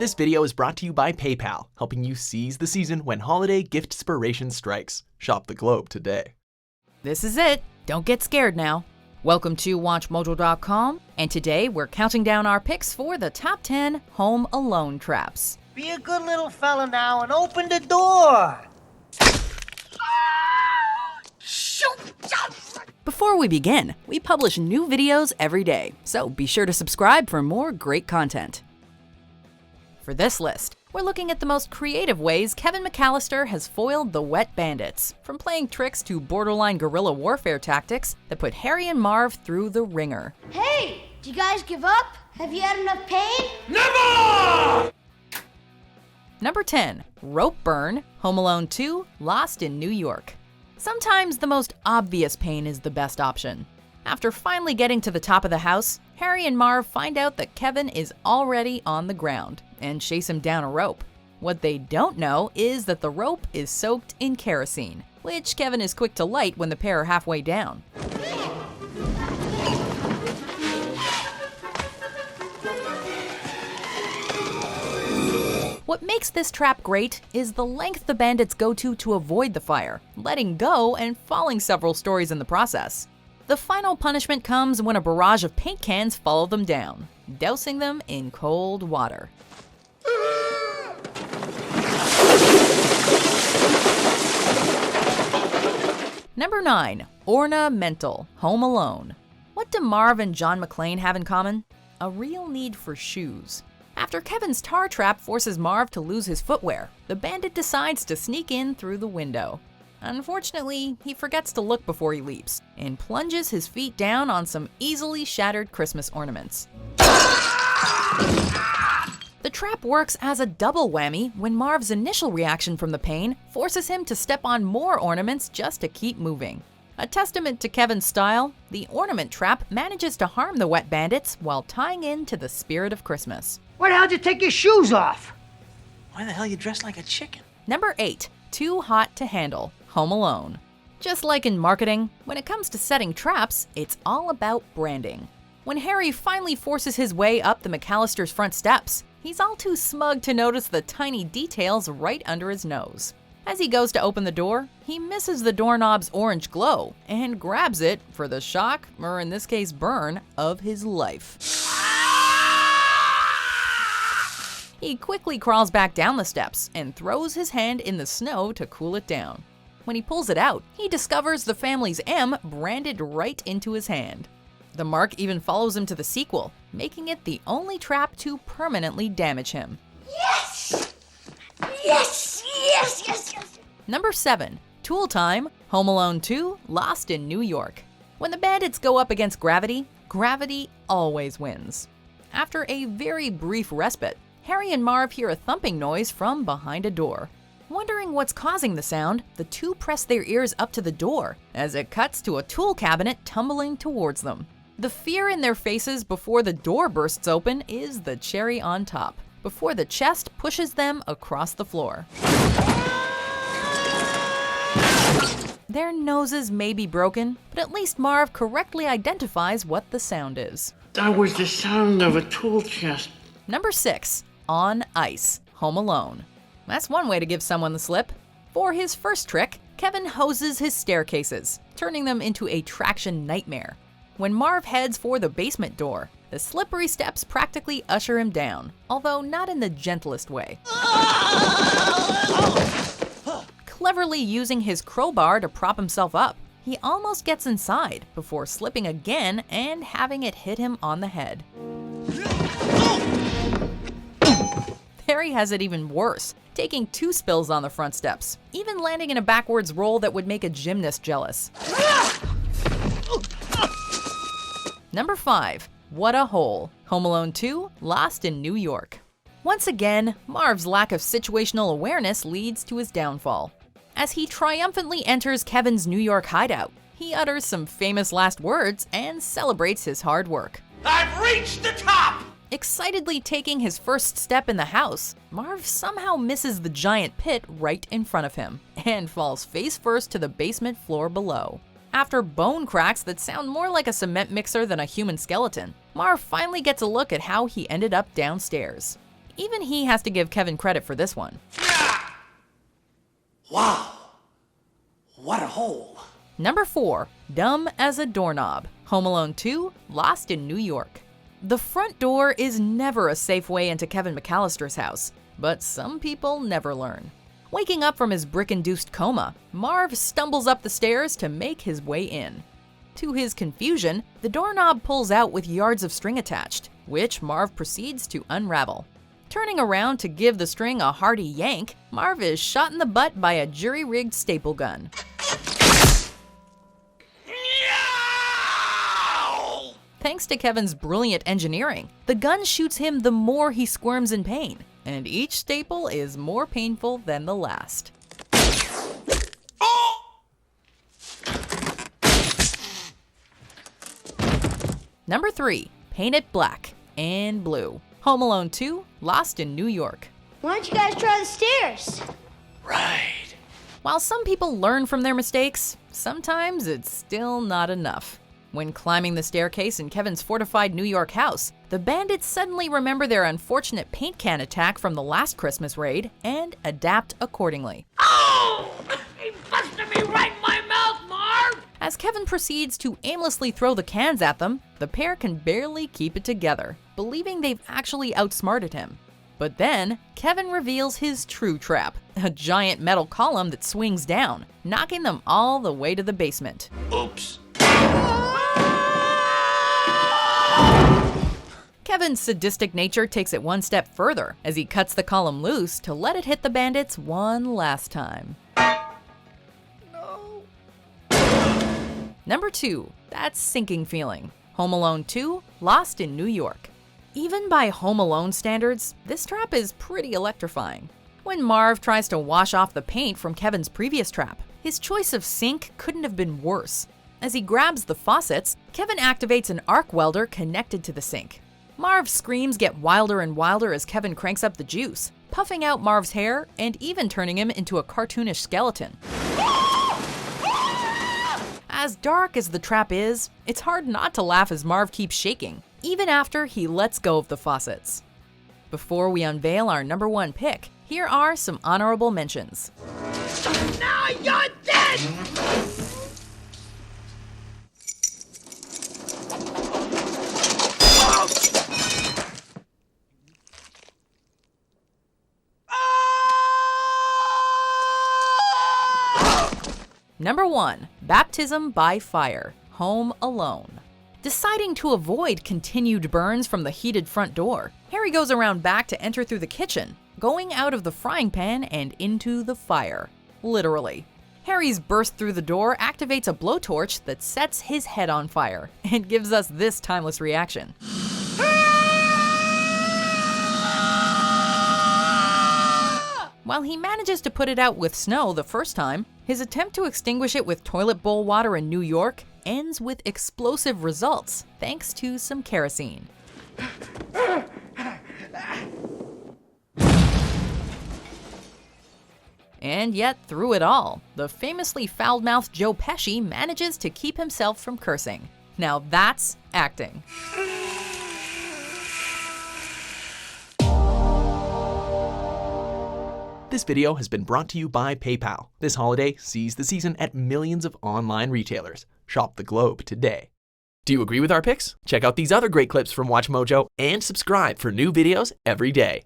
This video is brought to you by PayPal, helping you seize the season when holiday gift-spiration strikes. Shop the globe today. This is it. Don't get scared now. Welcome to WatchMojo.com, and today we're counting down our picks for the top 10 Home Alone traps. Be a good little fella now and open the door. Before we begin, we publish new videos every day, so be sure to subscribe for more great content. For this list, we're looking at the most creative ways Kevin McAllister has foiled the wet bandits, from playing tricks to borderline guerrilla warfare tactics that put Harry and Marv through the ringer. Hey, do you guys give up? Have you had enough pain? Never! Number 10. Rope Burn, Home Alone 2, Lost in New York. Sometimes the most obvious pain is the best option. After finally getting to the top of the house, Harry and Marv find out that Kevin is already on the ground and chase him down a rope. What they don't know is that the rope is soaked in kerosene, which Kevin is quick to light when the pair are halfway down. What makes this trap great is the length the bandits go to avoid the fire, letting go and falling several stories in the process. The final punishment comes when a barrage of paint cans follow them down, dousing them in cold water. Number 9. Ornamental, Home Alone. What do Marv and John McClane have in common? A real need for shoes. After Kevin's tar trap forces Marv to lose his footwear, the bandit decides to sneak in through the window. Unfortunately, he forgets to look before he leaps, and plunges his feet down on some easily shattered Christmas ornaments. The trap works as a double whammy when Marv's initial reaction from the pain forces him to step on more ornaments just to keep moving. A testament to Kevin's style, the ornament trap manages to harm the wet bandits while tying in to the spirit of Christmas. Why the hell did you take your shoes off? Why the hell you dressed like a chicken? Number 8. Too Hot to Handle, Home Alone. Just like in marketing, when it comes to setting traps, it's all about branding. When Harry finally forces his way up the McAllisters' front steps, he's all too smug to notice the tiny details right under his nose. As he goes to open the door, he misses the doorknob's orange glow and grabs it for the shock, or in this case burn, of his life. He quickly crawls back down the steps and throws his hand in the snow to cool it down. When he pulls it out, he discovers the family's M branded right into his hand. The mark even follows him to the sequel, making it the only trap to permanently damage him. Yes! Yes! Yes! Yes! Yes! Number 7. Tool Time, Home Alone 2, Lost in New York. When the bandits go up against gravity, gravity always wins. After a very brief respite, Harry and Marv hear a thumping noise from behind a door. Wondering what's causing the sound, the two press their ears up to the door as it cuts to a tool cabinet tumbling towards them. The fear in their faces before the door bursts open is the cherry on top, before the chest pushes them across the floor. Their noses may be broken, but at least Marv correctly identifies what the sound is. That was the sound of a tool chest. Number 6. On Ice, Home Alone. That's one way to give someone the slip. For his first trick, Kevin hoses his staircases, turning them into a traction nightmare. When Marv heads for the basement door, the slippery steps practically usher him down, although not in the gentlest way. Cleverly using his crowbar to prop himself up, he almost gets inside before slipping again and having it hit him on the head. Harry has it even worse, taking 2 spills on the front steps, even landing in a backwards roll that would make a gymnast jealous. Number 5. What a Hole, Home Alone 2, Lost in New York. Once again, Marv's lack of situational awareness leads to his downfall. As he triumphantly enters Kevin's New York hideout, he utters some famous last words and celebrates his hard work. I've reached the top! Excitedly taking his first step in the house, Marv somehow misses the giant pit right in front of him and falls face first to the basement floor below. After bone cracks that sound more like a cement mixer than a human skeleton, Marv finally gets a look at how he ended up downstairs. Even he has to give Kevin credit for this one. Wow. What a hole. Number 4, dumb as a doorknob. Home Alone 2, Lost in New York. The front door is never a safe way into Kevin McAllister's house, but some people never learn. Waking up from his brick-induced coma, Marv stumbles up the stairs to make his way in. To his confusion, the doorknob pulls out with yards of string attached, which Marv proceeds to unravel. Turning around to give the string a hearty yank, Marv is shot in the butt by a jury-rigged staple gun. Thanks to Kevin's brilliant engineering, the gun shoots him the more he squirms in pain, and each staple is more painful than the last. Number 3, paint it black and blue. Home Alone 2, Lost in New York. Why don't you guys try the stairs? Right. While some people learn from their mistakes, sometimes it's still not enough. When climbing the staircase in Kevin's fortified New York house, the bandits suddenly remember their unfortunate paint can attack from the last Christmas raid and adapt accordingly. Oh! He busted me right in my mouth, Marv! As Kevin proceeds to aimlessly throw the cans at them, the pair can barely keep it together, believing they've actually outsmarted him. But then, Kevin reveals his true trap, a giant metal column that swings down, knocking them all the way to the basement. Oops. Kevin's sadistic nature takes it one step further as he cuts the column loose to let it hit the bandits one last time. No. Number 2, that sinking feeling. Home Alone 2, Lost in New York. Even by Home Alone standards, this trap is pretty electrifying. When Marv tries to wash off the paint from Kevin's previous trap, his choice of sink couldn't have been worse. As he grabs the faucets, Kevin activates an arc welder connected to the sink. Marv's screams get wilder and wilder as Kevin cranks up the juice, puffing out Marv's hair and even turning him into a cartoonish skeleton. As dark as the trap is, it's hard not to laugh as Marv keeps shaking, even after he lets go of the faucets. Before we unveil our number 1 pick, here are some honorable mentions. Now you're dead! Number 1, Baptism by Fire, Home Alone. Deciding to avoid continued burns from the heated front door, Harry goes around back to enter through the kitchen, going out of the frying pan and into the fire. Literally. Harry's burst through the door activates a blowtorch that sets his head on fire and gives us this timeless reaction. While he manages to put it out with snow the first time, his attempt to extinguish it with toilet bowl water in New York ends with explosive results thanks to some kerosene. And yet, through it all, the famously foul-mouthed Joe Pesci manages to keep himself from cursing. Now that's acting. This video has been brought to you by PayPal. This holiday, seize the season at millions of online retailers. Shop the globe today. Do you agree with our picks? Check out these other great clips from WatchMojo and subscribe for new videos every day.